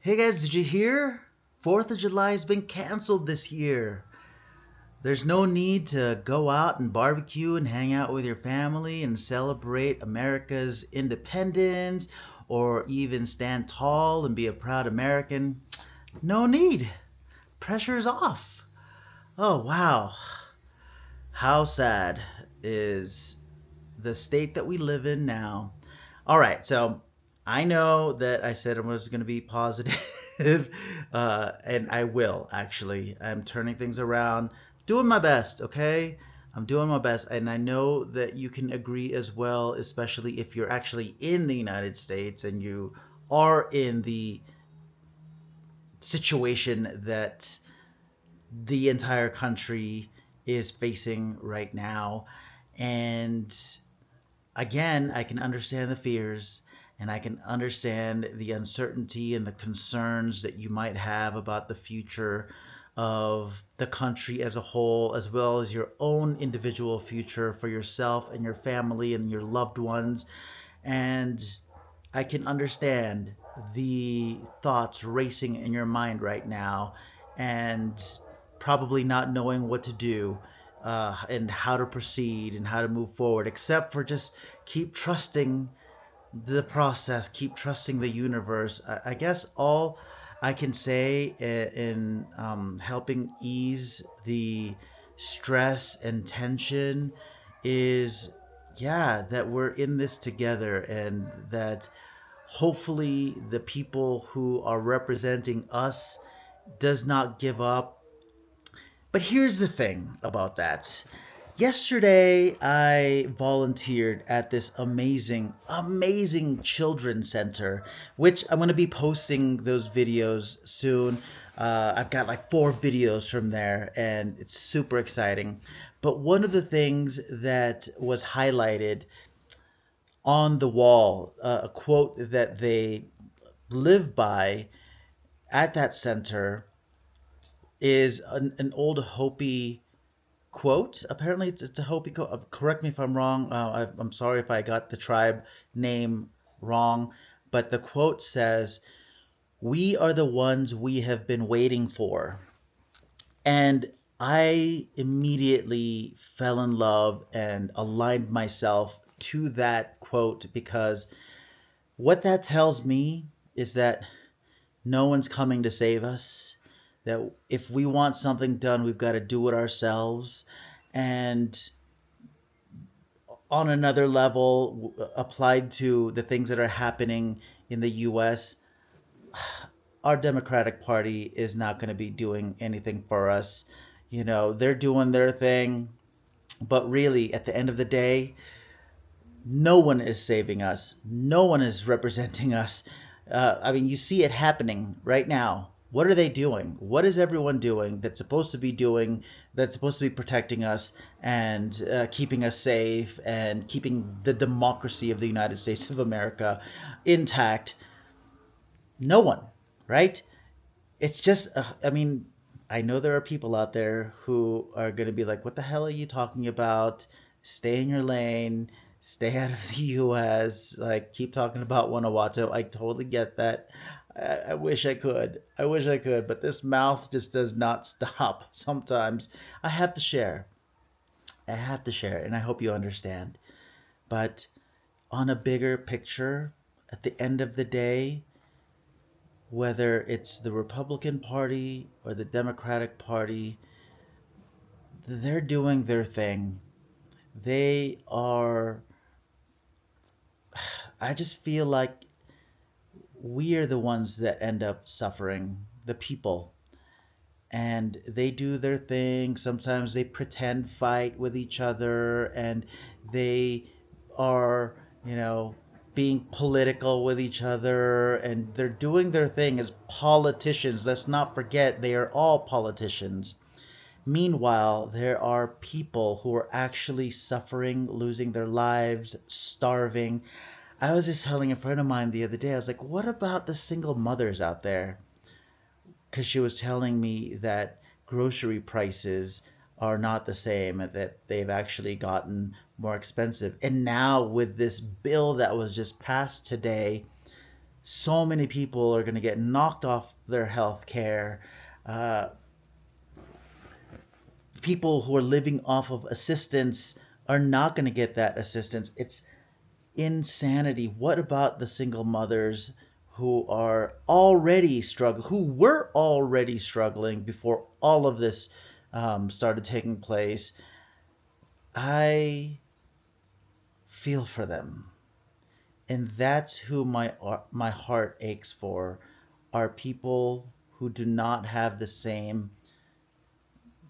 Hey guys, did you hear? 4th of July has been canceled this year. There's no need to go out and barbecue and hang out with your family and celebrate America's independence or even stand tall and be a proud American. No need. Pressure's off. Oh, wow. How sad is the state that we live in now? All right, so I know that I said I was going to be positive, and I will actually. I'm turning things around, doing my best, okay? I'm doing my best, and I know that you can agree as well, especially if you're actually in the United States and you are in the situation that the entire country is facing right now. And again, I can understand the fears and I can understand the uncertainty and the concerns that you might have about the future of the country as a whole, as well as your own individual future for yourself and your family and your loved ones. And I can understand the thoughts racing in your mind right now and probably not knowing what to do and how to proceed and how to move forward, except for just keep trusting the process, keep trusting the universe. I guess all I can say in helping ease the stress and tension is, yeah, that we're in this together and that hopefully the people who are representing us does not give up. But here's the thing about that. Yesterday, I volunteered at this amazing children's center, which I'm going to be posting those videos soon. I've got like 4 videos from there, and it's super exciting. But one of the things that was highlighted on the wall, a quote that they live by at that center, is an old Hopi quote. Apparently, it's a Hopi quote. Correct me if I'm wrong. I'm sorry if I got the tribe name wrong, but the quote says, "We are the ones we have been waiting for." And I immediately fell in love and aligned myself to that quote because what that tells me is that no one's coming to save us. That if we want something done, we've got to do it ourselves. And on another level, applied to the things that are happening in the US, our Democratic Party is not going to be doing anything for us. You know, they're doing their thing, but really, at the end of the day, no one is saving us. No one is representing us. I mean, you see it happening right now. What are they doing? What is everyone doing that's supposed to be doing, that's supposed to be protecting us and keeping us safe and keeping the democracy of the United States of America intact? No one, right? It's just, I mean, I know there are people out there who are going to be like, what the hell are you talking about? Stay in your lane, stay out of the US, like, keep talking about Guanajuato. I totally get that. I wish I could. I wish I could, but this mouth just does not stop sometimes. I have to share. I have to share, and I hope you understand. But on a bigger picture, at the end of the day, whether it's the Republican Party or the Democratic Party, they're doing their thing. They are, I just feel like we are the ones that end up suffering, the people. And they do their thing. Sometimes they pretend fight with each other and they are, you know, being political with each other and they're doing their thing as politicians. Let's not forget they are all politicians. Meanwhile, there are people who are actually suffering, losing their lives, starving. I was just telling a friend of mine the other day, I was like, what about the single mothers out there? Because she was telling me that grocery prices are not the same, that they've actually gotten more expensive. And now, with this bill that was just passed today, So many people are going to get knocked off their health care. Uh, People who are living off of assistance are not going to get that assistance. It's insanity. What about the single mothers who are already struggling, who were already struggling before all of this started taking place? I feel for them, and that's who my heart aches for. Are people who do not have the same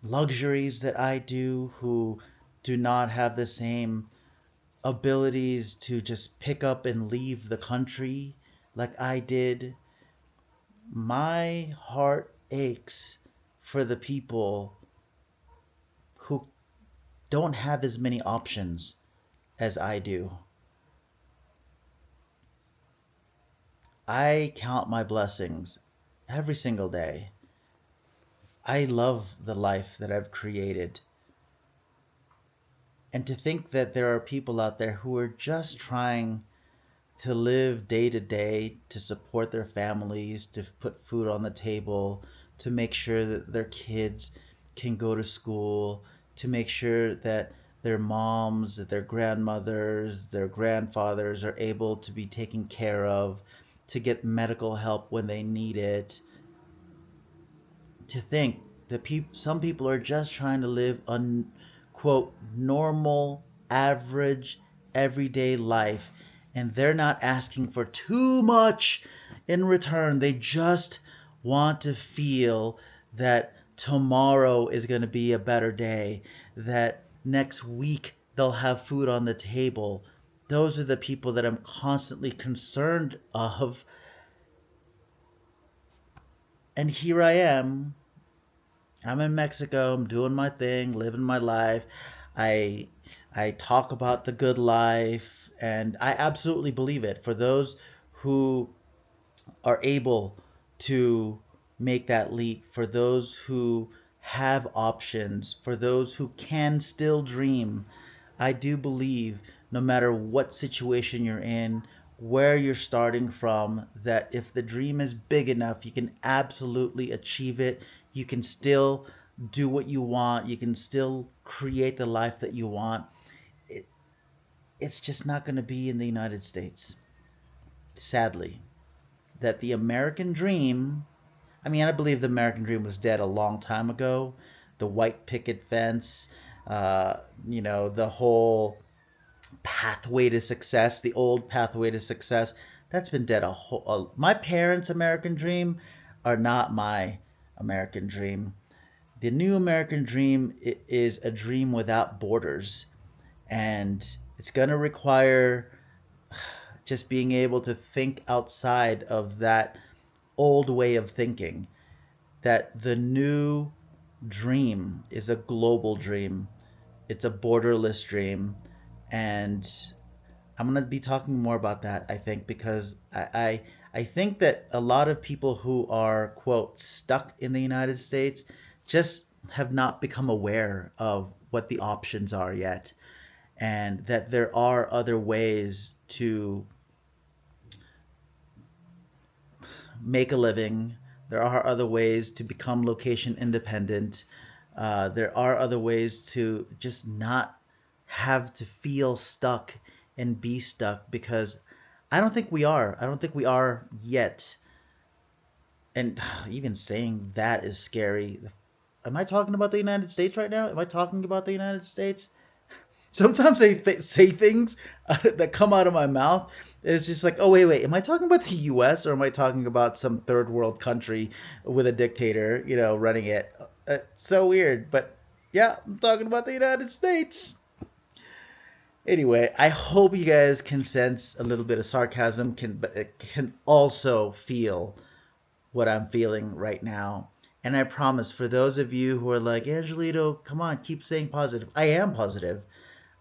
luxuries that I do, who do not have the same abilities to just pick up and leave the country like I did. My heart aches for the people who don't have as many options as I do. I count my blessings every single day. I love the life that I've created. And to think that there are people out there who are just trying to live day to day, to support their families, to put food on the table, to make sure that their kids can go to school, to make sure that their moms, that their grandmothers, their grandfathers are able to be taken care of, to get medical help when they need it. To think that some people are just trying to live a quote normal, average, everyday life, and they're not asking for too much in return. They just want to feel that tomorrow is going to be a better day, that next week they'll have food on the table. Those are the people that I'm constantly concerned of. And here I am, I'm in Mexico. I'm doing my thing, living my life. I I talk about the good life, and I absolutely believe it. For those who are able to make that leap, for those who have options, for those who can still dream, I do believe no matter what situation you're in, where you're starting from, that if the dream is big enough, you can absolutely achieve it. You can still do what you want. You can still create the life that you want. It, it's just not going to be in the United States, sadly. That the American dream, I mean, I believe the American dream was dead a long time ago. The white picket fence, uh, the whole pathway to success, the old pathway to success, that's been dead my parents' American dream are not my American dream. The new American dream is a dream without borders, and it's going to require just being able to think outside of that old way of thinking. That the new dream is a global dream, it's a borderless dream, and I'm gonna be talking more about that. I think because I think that a lot of people who are quote stuck in the United States just have not become aware of what the options are yet, and that there are other ways to make a living. There are other ways to become location independent. There are other ways to just not have to feel stuck and be stuck, because I don't think we are. I don't think we are yet. And even saying that is scary. Am I talking about the United States right now? Am I talking about the United States? Sometimes I say things that come out of my mouth. It's just like, oh wait, am I talking about the U.S. or am I talking about some third world country with a dictator, running it? It's so weird, but yeah, I'm talking about the United States. Anyway, I hope you guys can sense a little bit of sarcasm, but it can also feel what I'm feeling right now. And I promise, for those of you who are like, Angelito, come on, keep saying positive. I am positive.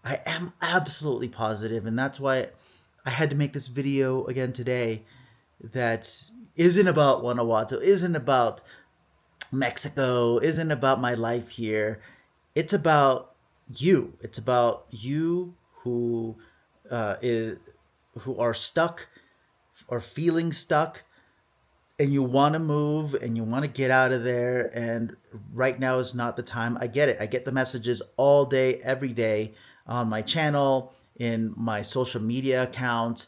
I am absolutely positive, and that's why I had to make this video again today that isn't about Guanajuato, isn't about Mexico, isn't about my life here. It's about you. It's about you who is who are stuck or feeling stuck and you want to move and you want to get out of there, and right now is not the time. I get it. I get the messages all day every day on my channel, in my social media accounts.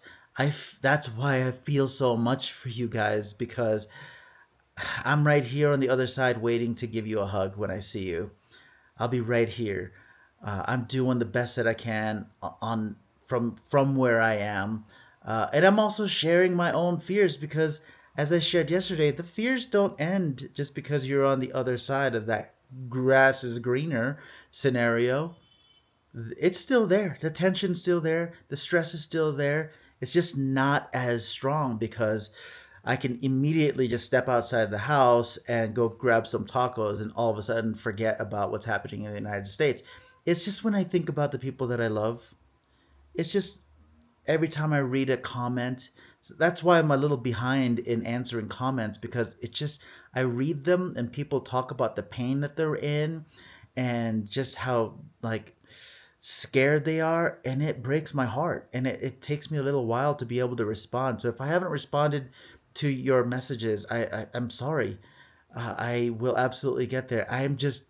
That's why I feel so much for you guys, because I'm right here on the other side waiting to give you a hug when I see you. I'll be right here. I'm doing the best that I can on from where I am, and I'm also sharing my own fears because, as I shared yesterday, the fears don't end just because you're on the other side of that grass is greener scenario. It's still there. The tension's still there. The stress is still there. It's just not as strong because I can immediately just step outside the house and go grab some tacos and all of a sudden forget about what's happening in the United States. It's just when I think about the people that I love, it's just every time I read a comment, that's why I'm a little behind in answering comments, because it just, I read them and people talk about the pain that they're in and just how like scared they are, and it breaks my heart, and it takes me a little while to be able to respond. So if I haven't responded to your messages, I'm sorry. I will absolutely get there. I am just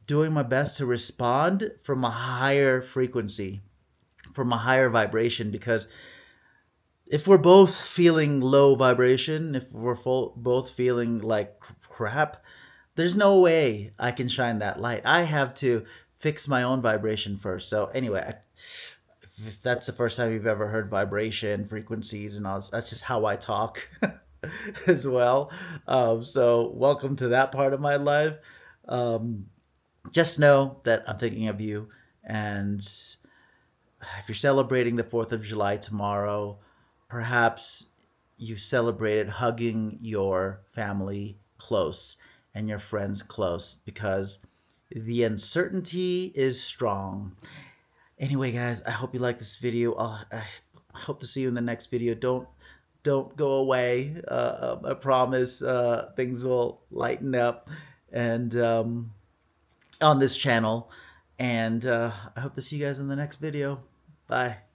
doing my best to respond from a higher frequency, from a higher vibration, because if we're both feeling low vibration, if we're both feeling like crap, there's no way I can shine that light. I have to fix my own vibration first. So anyway, if that's the first time you've ever heard vibration, frequencies, and all this, that's just how I talk as well. So welcome to that part of my life. Um, just know that I'm thinking of you, and if you're celebrating the 4th of July tomorrow, perhaps you celebrated hugging your family close and your friends close, because the uncertainty is strong. Anyway, guys, I hope you like this video. I hope to see you in the next video. Don't go away. I promise things will lighten up and on this channel. And I hope to see you guys in the next video. Bye.